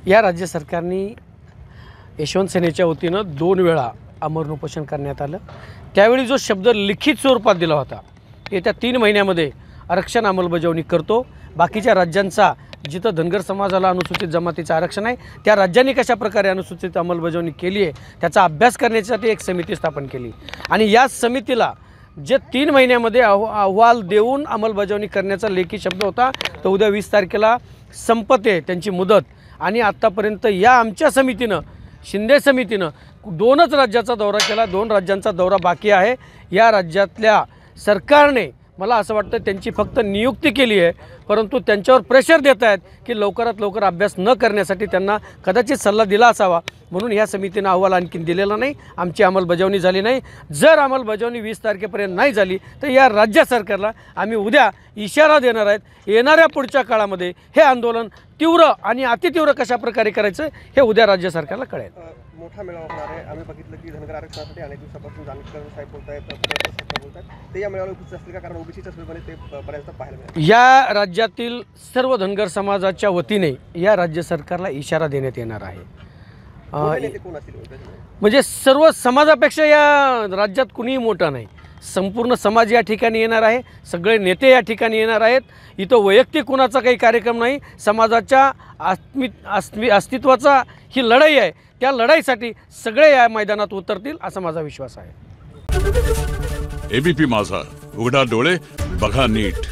या राज्य सरकारने यशवंत सेनेच्या वतीनं 2 वेळा आमरण उपोषण करण्यात आलं। त्यावेळी जो शब्द लिखित स्वरूपात दिला होता, येत्या 3 महिन्यामध्ये आरक्षण अंमलबजावणी करतो। बाकीच्या राज्यांचा जिथं धनगर समाजाला अनुसूचित जमातीचं आरक्षण आहे त्या राज्यांनी कशा प्रकारे अनुसूचित अंमलबजावणी केली आहे त्याचा अभ्यास करण्यासाठी एक समिती स्थापन केली आणि या समितीला जे 3 महिन्यामध्ये अहवाल देऊन अंमलबजावणी करण्याचा लेखी शब्द होता, तो उद्या 20 तारखेला संपते त्यांची मुदत। आणि आत्तापर्यंत या आमच्या समितीनं, शिंदे समितीनं 2च राज्याचा दौरा केला, 2 राज्यांचा दौरा बाकी आहे। या राज्यातल्या सरकारने मला असं वाटतं त्यांची फक्त नियुक्ती केली आहे, परंतु त्यांच्यावर प्रेशर देत आहेत की लवकरात लवकर अभ्यास न करण्यासाठी त्यांना कदाचित सल्ला दिला असावा, म्हणून या समितीनं अहवाल आणखीन दिलेला नाही, आमची अंमलबजावणी झाली नाही। जर अंमलबजावणी 20 तारखेपर्यंत नाही झाली तर या राज्य सरकारला आम्ही उद्या इशारा देणार आहेत। येणाऱ्या पुढच्या काळामध्ये हे आंदोलन तीव्र आणि अतितीव्र कशा प्रकारे करायचं हे उद्या राज्य सरकारला कळेल। मोठा मेळावा होणार आहे। आम्ही बघितलं की धनगर आरक्षणासाठी अनेक दिवसापासून जानकर साहेब बोलतायत, ते या मेळाव्याला उपस्थित असतील का? कारण ओबीसीच्या स्वरूपाने ते बऱ्याचदा पाहायला मिळाले। या राज्यातील सर्व धनगर समाजाच्या वतीने या राज्य सरकारला इशारा देण्यात येणार आहे। म्हणजे सर्व समाजापेक्षा या राज्यात कुणीही मोठा नाही, संपूर्ण समाज या ठिकाणी येणार आहे, सगळे नेते या ठिकाणी येणार आहेत। इथं वैयक्तिक कुणाचा काही कार्यक्रम नाही, समाजाच्या अस्तित्वाचा ही लढाई आहे, त्या लढाईसाठी सगळे या मैदानात उतरतील असा माझा विश्वास आहे। एबीपी माझा, उघडा डोळे बघा नीट।